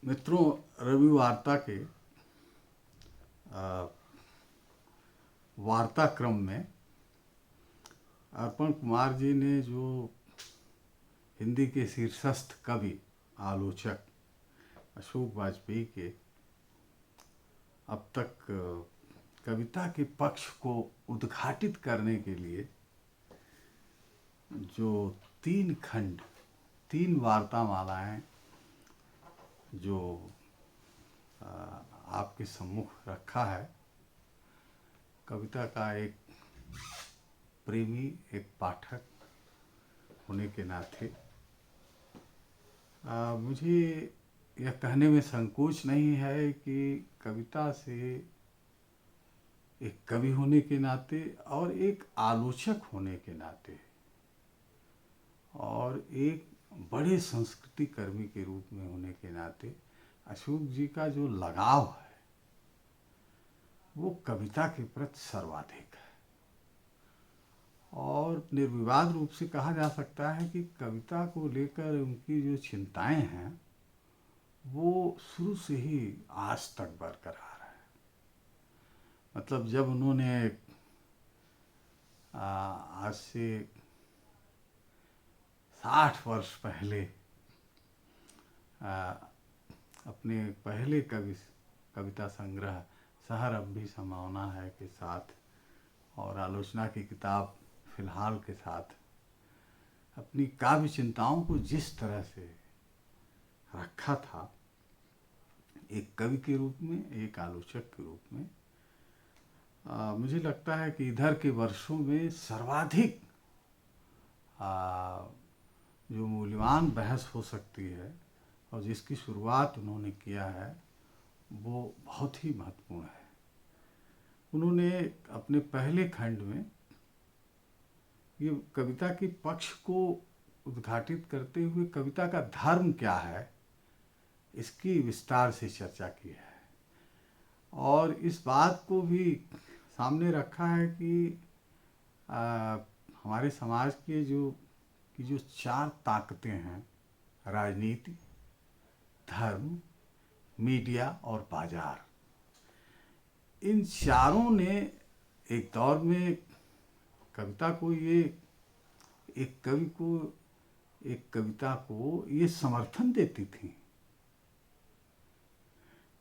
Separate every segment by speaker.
Speaker 1: मित्रों, रवि वार्ता के वार्ता क्रम में अर्पण कुमार जी ने जो हिंदी के शीर्षस्थ कवि आलोचक अशोक वाजपेयी के अब तक कविता के पक्ष को उद्घाटित करने के लिए जो 3 खंड 3 वार्तामालाएं जो आपके सम्मुख रखा है, कविता का एक प्रेमी, एक पाठक होने के नाते मुझे यह कहने में संकोच नहीं है कि कविता से एक कवि होने के नाते और एक आलोचक होने के नाते और एक बड़े संस्कृति कर्मी के रूप में होने के नाते अशोक जी का जो लगाव है वो कविता के प्रति सर्वाधिक है। और निर्विवाद रूप से कहा जा सकता है कि कविता को लेकर उनकी जो चिंताएं हैं वो शुरू से ही आज तक बरकरार है। मतलब जब उन्होंने आज से 60 वर्ष पहले अपने पहले कविता संग्रह शहर अब भी संभावना है के साथ और आलोचना की किताब फिलहाल के साथ अपनी काव्य चिंताओं को जिस तरह से रखा था, एक कवि के रूप में, एक आलोचक के रूप में, मुझे लगता है कि इधर के वर्षों में सर्वाधिक जो मूल्यवान बहस हो सकती है और जिसकी शुरुआत उन्होंने किया है वो बहुत ही महत्वपूर्ण है। उन्होंने अपने पहले खंड में ये कविता के पक्ष को उद्घाटित करते हुए कविता का धर्म क्या है इसकी विस्तार से चर्चा की है और इस बात को भी सामने रखा है कि हमारे समाज के जो 4 ताकतें हैं, राजनीति, धर्म, मीडिया और बाजार, इन चारों ने एक दौर में कविता को एक कविता को ये समर्थन देती थी।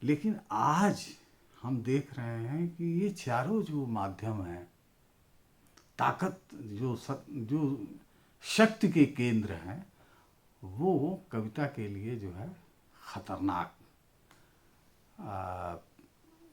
Speaker 1: लेकिन आज हम देख रहे हैं कि ये चारों जो माध्यम हैं, ताकत जो शक्ति के केंद्र हैं, वो कविता के लिए जो है खतरनाक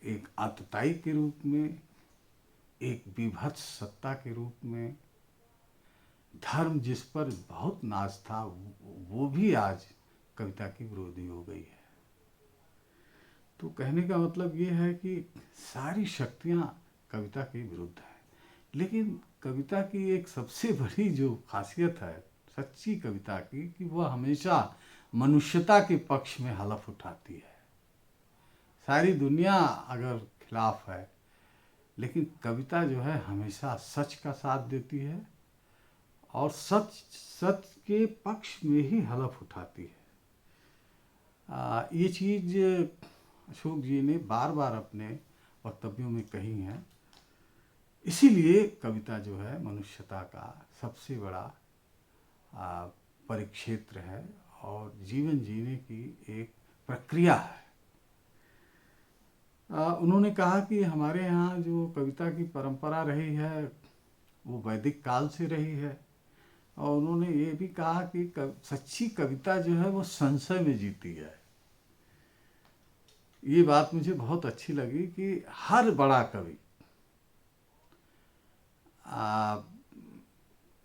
Speaker 1: एक आतताई के रूप में, एक विभत्स सत्ता के रूप में, धर्म जिस पर बहुत नाज था वो भी आज कविता की विरोधी हो गई है। तो कहने का मतलब ये है कि सारी शक्तियाँ कविता के विरुद्ध हैं। लेकिन कविता की एक सबसे बड़ी जो खासियत है सच्ची कविता की कि वह हमेशा मनुष्यता के पक्ष में हलफ उठाती है। सारी दुनिया अगर खिलाफ है लेकिन कविता जो है हमेशा सच का साथ देती है और सच के पक्ष में ही हलफ उठाती है। ये चीज़ अशोक जी ने बार बार अपने वक्तव्यों में कही है। इसीलिए कविता जो है मनुष्यता का सबसे बड़ा परिक्षेत्र है और जीवन जीने की एक प्रक्रिया है। उन्होंने कहा कि हमारे यहाँ जो कविता की परंपरा रही है वो वैदिक काल से रही है और उन्होंने ये भी कहा कि सच्ची कविता जो है वो संशय में जीती है। ये बात मुझे बहुत अच्छी लगी कि हर बड़ा कवि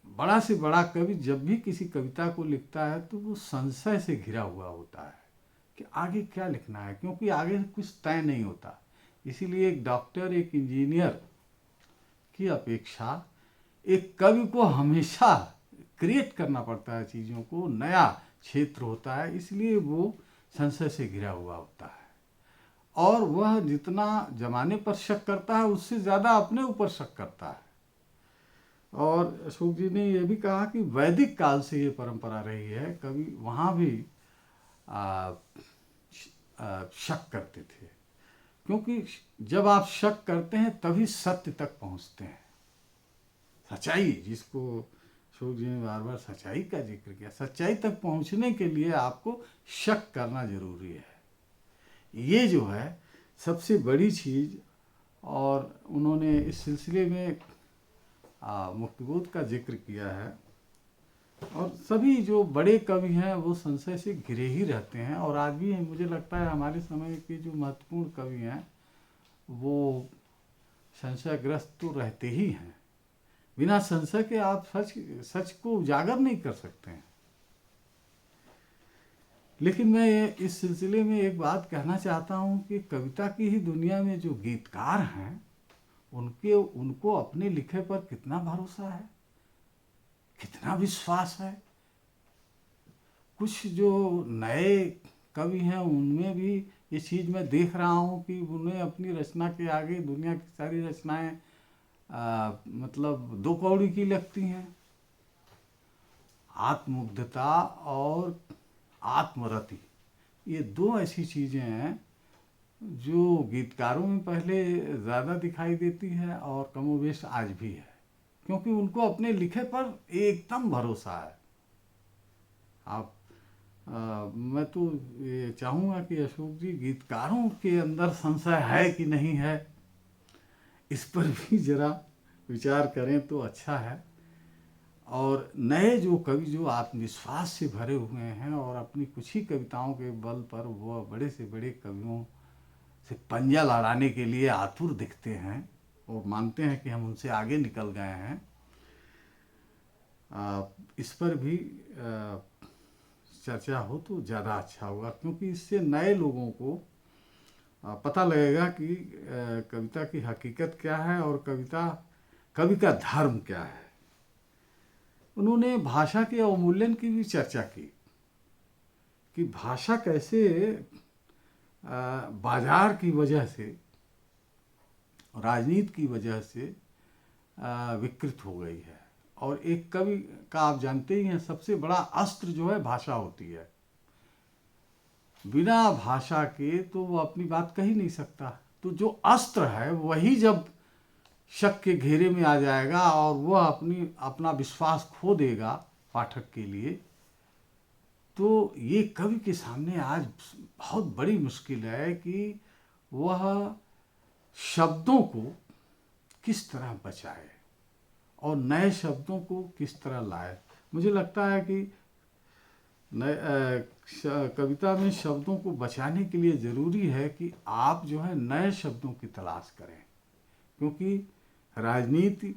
Speaker 1: बड़ा से बड़ा कवि जब भी किसी कविता को लिखता है तो वो संशय से घिरा हुआ होता है कि आगे क्या लिखना है, क्योंकि आगे कुछ तय नहीं होता। इसीलिए एक डॉक्टर, एक इंजीनियर की अपेक्षा एक कवि को हमेशा क्रिएट करना पड़ता है, चीज़ों को, नया क्षेत्र होता है, इसलिए वो संशय से घिरा हुआ होता है और वह जितना जमाने पर शक करता है उससे ज़्यादा अपने ऊपर शक करता है। और अशोक जी ने यह भी कहा कि वैदिक काल से ये परंपरा रही है। कभी वहाँ भी शक करते थे, क्योंकि जब आप शक करते हैं तभी सत्य तक पहुंचते हैं। सच्चाई, जिसको अशोक जी ने बार बार सच्चाई का जिक्र किया, सच्चाई तक पहुंचने के लिए आपको शक करना जरूरी है। ये जो है सबसे बड़ी चीज़। और उन्होंने इस सिलसिले में मुक्तिबोध का जिक्र किया है। और सभी जो बड़े कवि हैं वो संशय से घिरे ही रहते हैं, और आज भी मुझे लगता है हमारे समय के जो महत्वपूर्ण कवि हैं वो संशयग्रस्त तो रहते ही हैं। बिना संशय के आप सच को उजागर नहीं कर सकते हैं। लेकिन मैं इस सिलसिले में एक बात कहना चाहता हूँ कि कविता की ही दुनिया में जो गीतकार हैं उनको अपने लिखे पर कितना भरोसा है, कितना विश्वास है। कुछ जो नए कवि हैं उनमें भी ये चीज़ मैं देख रहा हूँ कि उन्हें अपनी रचना के आगे दुनिया की सारी रचनाएं मतलब दो कौड़ी की लगती हैं। आत्ममुग्धता और आत्मरति, ये दो ऐसी चीज़ें हैं जो गीतकारों में पहले ज़्यादा दिखाई देती है और कमोवेश आज भी है, क्योंकि उनको अपने लिखे पर एकदम भरोसा है। आप मैं तो ये चाहूँगा कि अशोक जी गीतकारों के अंदर संशय है कि नहीं है, इस पर भी ज़रा विचार करें तो अच्छा है। और नए जो कवि जो आत्मविश्वास से भरे हुए हैं और अपनी कुछ ही कविताओं के बल पर वह बड़े से बड़े कवियों से पंजा लड़ाने के लिए आतुर दिखते हैं और मानते हैं कि हम उनसे आगे निकल गए हैं, इस पर भी चर्चा हो तो ज़्यादा अच्छा होगा, क्योंकि इससे नए लोगों को पता लगेगा कि कविता की हकीकत क्या है और कवि का धर्म क्या है। उन्होंने भाषा के अवमूल्यन की भी चर्चा की कि भाषा कैसे बाजार की वजह से, राजनीति की वजह से विकृत हो गई है। और एक कवि का आप जानते ही हैं सबसे बड़ा अस्त्र जो है भाषा होती है। बिना भाषा के तो वो अपनी बात कह ही नहीं सकता। तो जो अस्त्र है वही जब शक के घेरे में आ जाएगा और वह अपना विश्वास खो देगा पाठक के लिए, तो ये कवि के सामने आज बहुत बड़ी मुश्किल है कि वह शब्दों को किस तरह बचाए और नए शब्दों को किस तरह लाए। मुझे लगता है कि कविता में शब्दों को बचाने के लिए ज़रूरी है कि आप जो है नए शब्दों की तलाश करें, क्योंकि राजनीति,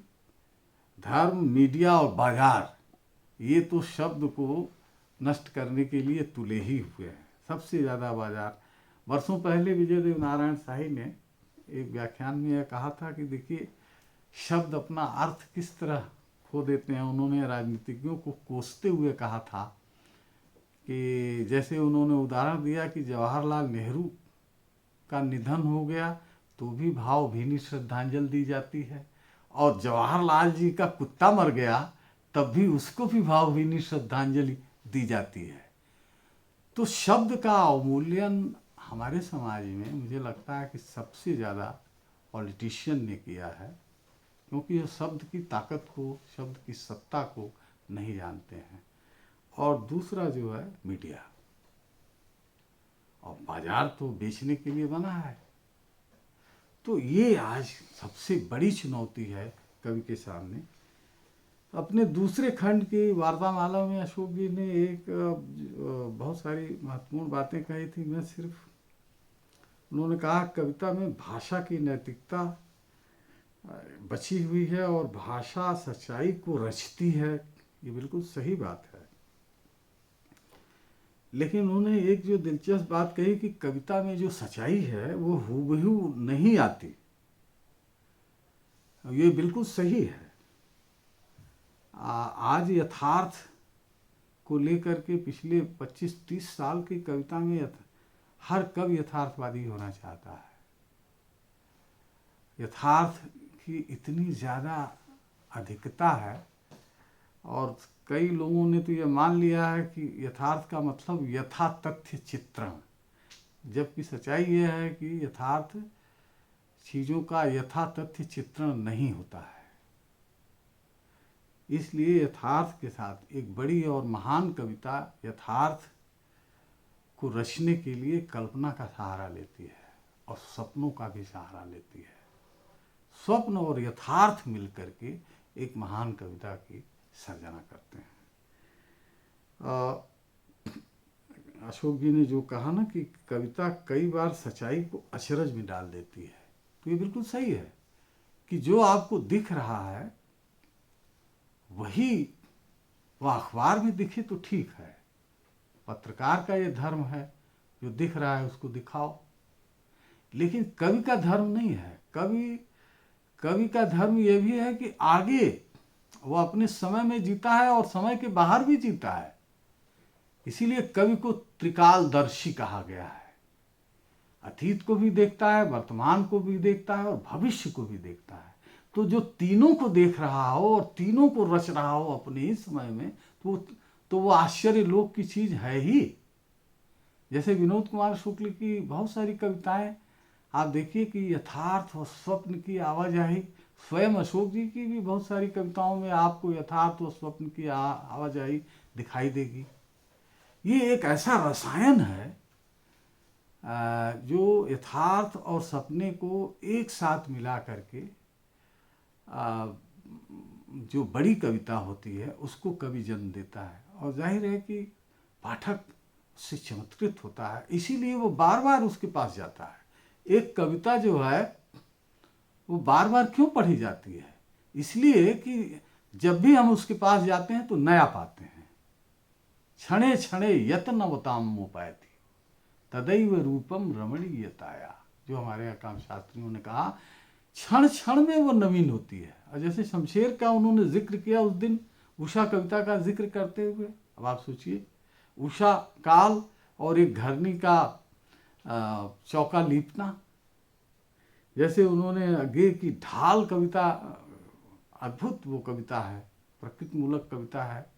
Speaker 1: धर्म, मीडिया और बाजार, ये तो शब्द को नष्ट करने के लिए तुले ही हुए हैं। सबसे ज़्यादा बाजार, वर्षों पहले विजय देव नारायण शाही ने एक व्याख्यान में यह कहा था कि देखिए शब्द अपना अर्थ किस तरह खो देते हैं। उन्होंने राजनीतिज्ञों को कोसते हुए कहा था कि जैसे उन्होंने उदाहरण दिया कि जवाहरलाल नेहरू का निधन हो गया तो भी भावभीनी श्रद्धांजलि दी जाती है, और जवाहरलाल जी का कुत्ता मर गया तब भी उसको भी भावभीनी श्रद्धांजलि दी जाती है। तो शब्द का अवमूल्यन हमारे समाज में मुझे लगता है कि सबसे ज़्यादा पॉलिटिशियन ने किया है, क्योंकि ये शब्द की ताकत को, शब्द की सत्ता को नहीं जानते हैं। और दूसरा जो है मीडिया और बाजार तो बेचने के लिए बना है। तो ये आज सबसे बड़ी चुनौती है कवि के सामने। अपने दूसरे खंड की वार्तामाला में अशोक जी ने एक बहुत सारी महत्वपूर्ण बातें कही थी। मैं सिर्फ, उन्होंने कहा कविता में भाषा की नैतिकता बची हुई है और भाषा सच्चाई को रचती है। ये बिल्कुल सही बात है, लेकिन उन्होंने एक जो दिलचस्प बात कही कि कविता में जो सच्चाई है वो हूबहू नहीं आती। ये बिल्कुल सही है। आज यथार्थ को लेकर के पिछले 25-30 साल की कविता में हर कवि यथार्थवादी होना चाहता है। यथार्थ की इतनी ज़्यादा अधिकता है और कई लोगों ने तो ये मान लिया है कि यथार्थ का मतलब यथा तथ्य चित्रण, जबकि सच्चाई यह है कि यथार्थ चीज़ों का यथा तथ्य चित्रण नहीं होता है। इसलिए यथार्थ के साथ एक बड़ी और महान कविता यथार्थ को रचने के लिए कल्पना का सहारा लेती है और सपनों का भी सहारा लेती है। स्वप्न और यथार्थ मिलकर के एक महान कविता की सर्जना करते हैं। अशोक जी ने जो कहा ना कि कविता कई बार सच्चाई को अचरज में डाल देती है, तो ये बिल्कुल सही है कि जो आपको दिख रहा है वही वह अखबार में दिखे तो ठीक है, पत्रकार का ये धर्म है, जो दिख रहा है उसको दिखाओ। लेकिन कवि का धर्म नहीं है। कवि का धर्म ये भी है कि आगे वो अपने समय में जीता है और समय के बाहर भी जीता है। इसीलिए कवि को त्रिकालदर्शी कहा गया है। अतीत को भी देखता है, वर्तमान को भी देखता है और भविष्य को भी देखता है। तो जो तीनों को देख रहा हो और तीनों को रच रहा हो अपने ही समय में, तो वो आश्चर्य लोक की चीज है ही। जैसे विनोद कुमार शुक्ल की बहुत सारी कविताएं आप देखिए कि यथार्थ और स्वप्न की आवाजाही, स्वयं अशोक जी की भी बहुत सारी कविताओं में आपको यथार्थ और स्वप्न की आवाजाही दिखाई देगी। ये एक ऐसा रसायन है जो यथार्थ और सपने को एक साथ मिला करके जो बड़ी कविता होती है उसको कवि जन्म देता है। और जाहिर है कि पाठक उससे चमत्कृत होता है, इसीलिए वो बार बार उसके पास जाता है। एक कविता जो है वो बार बार क्यों पढ़ी जाती है? इसलिए कि जब भी हम उसके पास जाते हैं तो नया पाते हैं। क्षणे क्षणे यत्नवताम मोपायति तदैव रूपम रमणीयताया, जो हमारे यहाँ काम शास्त्रियों ने कहा, क्षण क्षण में वो नवीन होती है। और जैसे शमशेर का उन्होंने जिक्र किया उस दिन उषा कविता का जिक्र करते हुए, अब आप सोचिए उषा काल और एक घरनी का चौका लीपना, जैसे उन्होंने गे की ढाल कविता, अद्भुत वो कविता है, प्रकृति मूलक कविता है।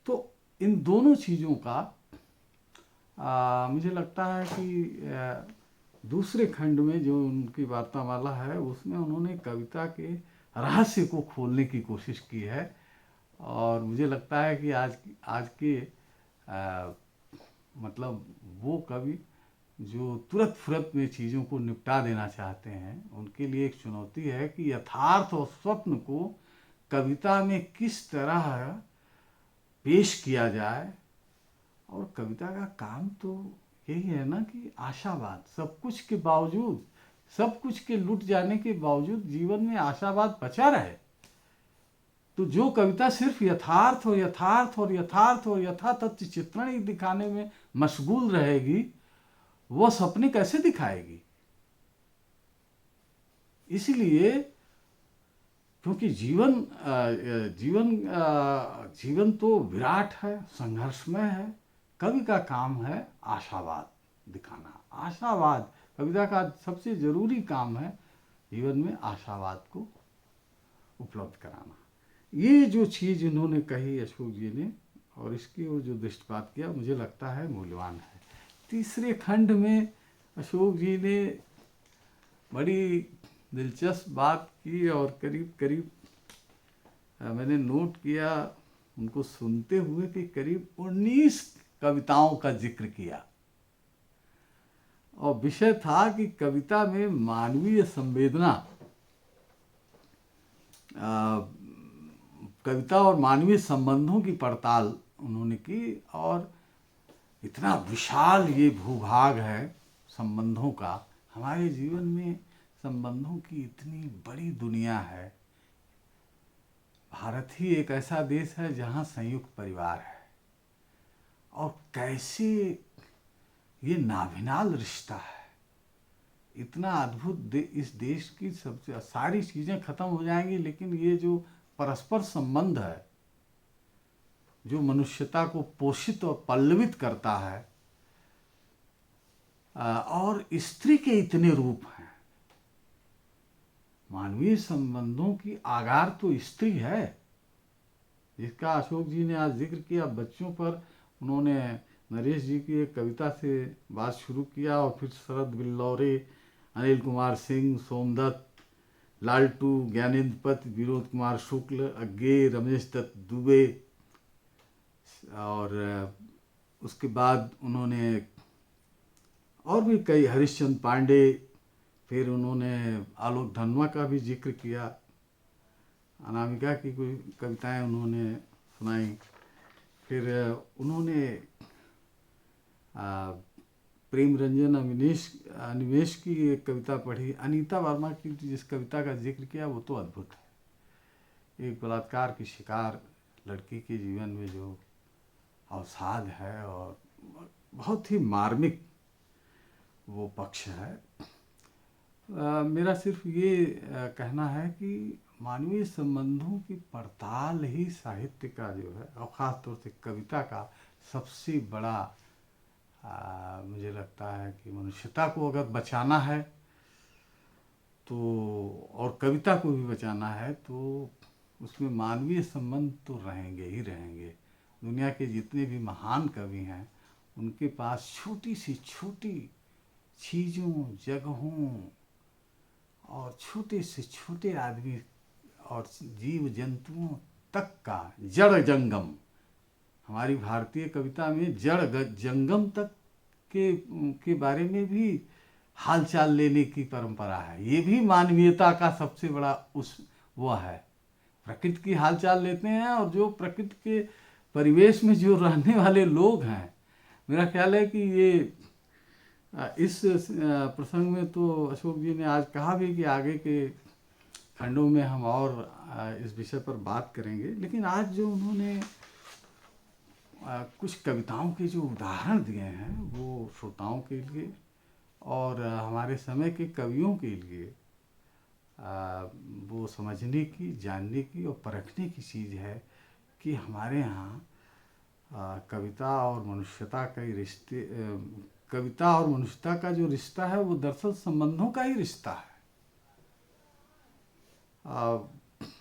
Speaker 1: तो इन दोनों चीज़ों का मुझे लगता है कि दूसरे खंड में जो उनकी वार्तामाला है उसमें उन्होंने कविता के रहस्य को खोलने की कोशिश की है। और मुझे लगता है कि आज के मतलब वो कवि जो तुरंत फुरत में चीज़ों को निपटा देना चाहते हैं, उनके लिए एक चुनौती है कि यथार्थ और स्वप्न को कविता में किस तरह पेश किया जाए। और कविता का काम तो यही है ना कि आशावाद, सब कुछ के बावजूद, सब कुछ के लुट जाने के बावजूद जीवन में आशावाद बचा रहे। तो जो कविता सिर्फ यथार्थ और यथार्थ और यथार्थ और यथातथ्य चित्रण ही दिखाने में मशगूल रहेगी, वह सपने कैसे दिखाएगी? इसलिए क्योंकि जीवन तो विराट है, संघर्षमय है। कवि का काम है आशावाद दिखाना। आशावाद कविता का सबसे जरूरी काम है, जीवन में आशावाद को उपलब्ध कराना। ये जो चीज़ इन्होंने कही अशोक जी ने, और इसकी वो जो दृष्टिपात किया, मुझे लगता है मूल्यवान है। तीसरे खंड में अशोक जी ने बड़ी दिलचस्प बात की और करीब करीब मैंने नोट किया उनको सुनते हुए कि करीब 19 कविताओं का जिक्र किया। और विषय था कि कविता में मानवीय संवेदना, कविता और मानवीय संबंधों की पड़ताल उन्होंने की। और इतना विशाल ये भूभाग है संबंधों का, हमारे जीवन में संबंधों की इतनी बड़ी दुनिया है। भारत ही एक ऐसा देश है जहाँ संयुक्त परिवार है, और कैसे ये नाभिनाल रिश्ता है, इतना अद्भुत इस देश की सबसे सारी चीज़ें खत्म हो जाएंगी, लेकिन ये जो परस्पर संबंध है जो मनुष्यता को पोषित और पल्लवित करता है। और स्त्री के इतने रूप हैं, मानवीय संबंधों की आगार तो स्त्री है, जिसका अशोक जी ने आज जिक्र किया। बच्चों पर उन्होंने नरेश जी की एक कविता से बात शुरू किया और फिर शरद बिल्लौरे, अनिल कुमार सिंह, सोमदत्त, लालटू, ज्ञानेंद्र पत, विनोद कुमार शुक्ल, अज्ञे, रमेश दत्त दुबे, और उसके बाद उन्होंने और भी कई, हरिश्चंद्र पांडे, फिर उन्होंने आलोक धनवा का भी जिक्र किया, अनामिका की कोई कविताएं उन्होंने सुनाई, फिर उन्होंने प्रेम रंजन अनिमेश की एक कविता पढ़ी, अनीता वर्मा की जिस कविता का जिक्र किया वो तो अद्भुत है। एक बलात्कार की शिकार लड़की के जीवन में जो अवसाद है और बहुत ही मार्मिक वो पक्ष है। मेरा सिर्फ ये कहना है कि मानवीय संबंधों की पड़ताल ही साहित्य का जो है, और ख़ास तौर से कविता का सबसे बड़ा मुझे लगता है कि मनुष्यता को अगर बचाना है तो, और कविता को भी बचाना है तो उसमें मानवीय संबंध तो रहेंगे ही रहेंगे। दुनिया के जितने भी महान कवि हैं उनके पास छोटी सी छोटी चीज़ों, जगहों और छोटे से छोटे आदमी और जीव जंतुओं तक का जड़ जंगम, हमारी भारतीय कविता में जड़ जंगम तक के बारे में भी हालचाल लेने की परंपरा है। ये भी मानवीयता का सबसे बड़ा वह है। प्रकृति की हालचाल लेते हैं और जो प्रकृति के परिवेश में जो रहने वाले लोग हैं, मेरा ख्याल है कि ये इस प्रसंग में तो अशोक जी ने आज कहा भी कि आगे के खंडों में हम और इस विषय पर बात करेंगे, लेकिन आज जो उन्होंने कुछ कविताओं के जो उदाहरण दिए हैं वो श्रोताओं के लिए और हमारे समय के कवियों के लिए वो समझने की, जानने की और परखने की चीज़ है कि हमारे यहाँ कविता और मनुष्यता का ही रिश्ते, कविता और मनुष्यता का जो रिश्ता है वो दरअसल संबंधों का ही रिश्ता है।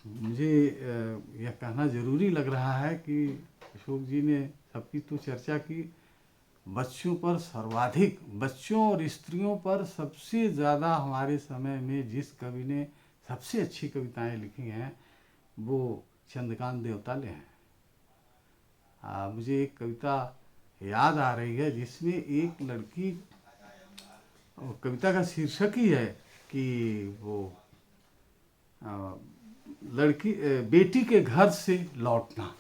Speaker 1: मुझे यह कहना ज़रूरी लग रहा है कि अशोक जी ने सबकी तो चर्चा की, बच्चों पर सर्वाधिक, बच्चों और स्त्रियों पर सबसे ज़्यादा हमारे समय में जिस कवि ने सबसे अच्छी कविताएं लिखी हैं वो चंद्रकांत देवताले हैं। मुझे एक कविता याद आ रही है जिसमें एक लड़की, कविता का शीर्षक ही है कि वो लड़की, बेटी के घर से लौटना।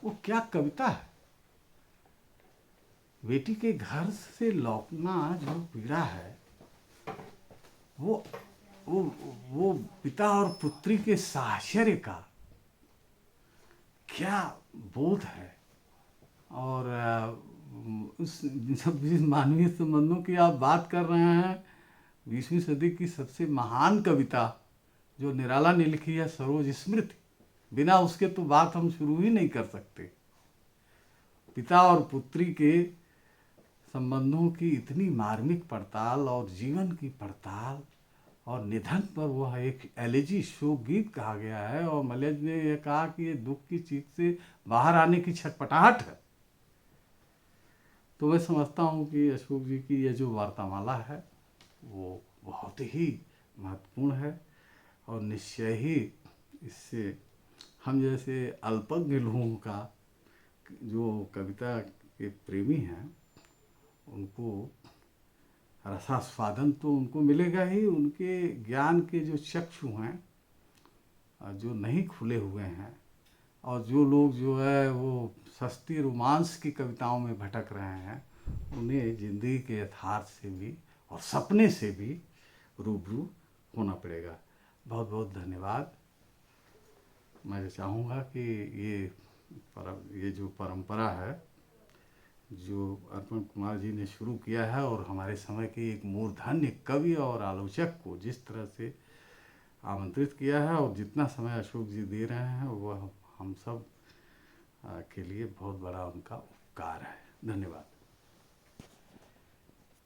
Speaker 1: वो क्या कविता है! बेटी के घर से लौटना जो पीड़ा है वो वो वो पिता और पुत्री के साहचर्य का क्या बोध है। और उस जिस मानवीय संबंधों की आप बात कर रहे हैं, 20वीं सदी की सबसे महान कविता जो निराला ने लिखी है, सरोज स्मृति, बिना उसके तो बात हम शुरू ही नहीं कर सकते। पिता और पुत्री के संबंधों की इतनी मार्मिक पड़ताल और जीवन की पड़ताल, और निधन पर वह एक एलेजी शोक गीत कहा गया है, और मलयज ने यह कहा कि ये दुख की चीख से बाहर आने की छटपटाहट है। तो मैं समझता हूँ कि अशोक जी की यह जो वार्तामाला है वो बहुत ही महत्वपूर्ण है, और निश्चय ही इससे हम जैसे अल्पज्ञ लोगों का, जो कविता के प्रेमी हैं, उनको रसास्वादन तो उनको मिलेगा ही, उनके ज्ञान के जो चक्षु हैं जो नहीं खुले हुए हैं, और जो लोग जो है वो सस्ती रोमांस की कविताओं में भटक रहे हैं, उन्हें ज़िंदगी के यथार्थ से भी और सपने से भी रूबरू होना पड़ेगा। बहुत बहुत धन्यवाद। मैं चाहूँगा कि ये जो परंपरा है जो अर्पण कुमार जी ने शुरू किया है, और हमारे समय के एक मूर्धन्य कवि और आलोचक को जिस तरह से आमंत्रित किया है, और जितना समय अशोक जी दे रहे हैं, वह हम सब के लिए बहुत बड़ा उनका उपकार है। धन्यवाद।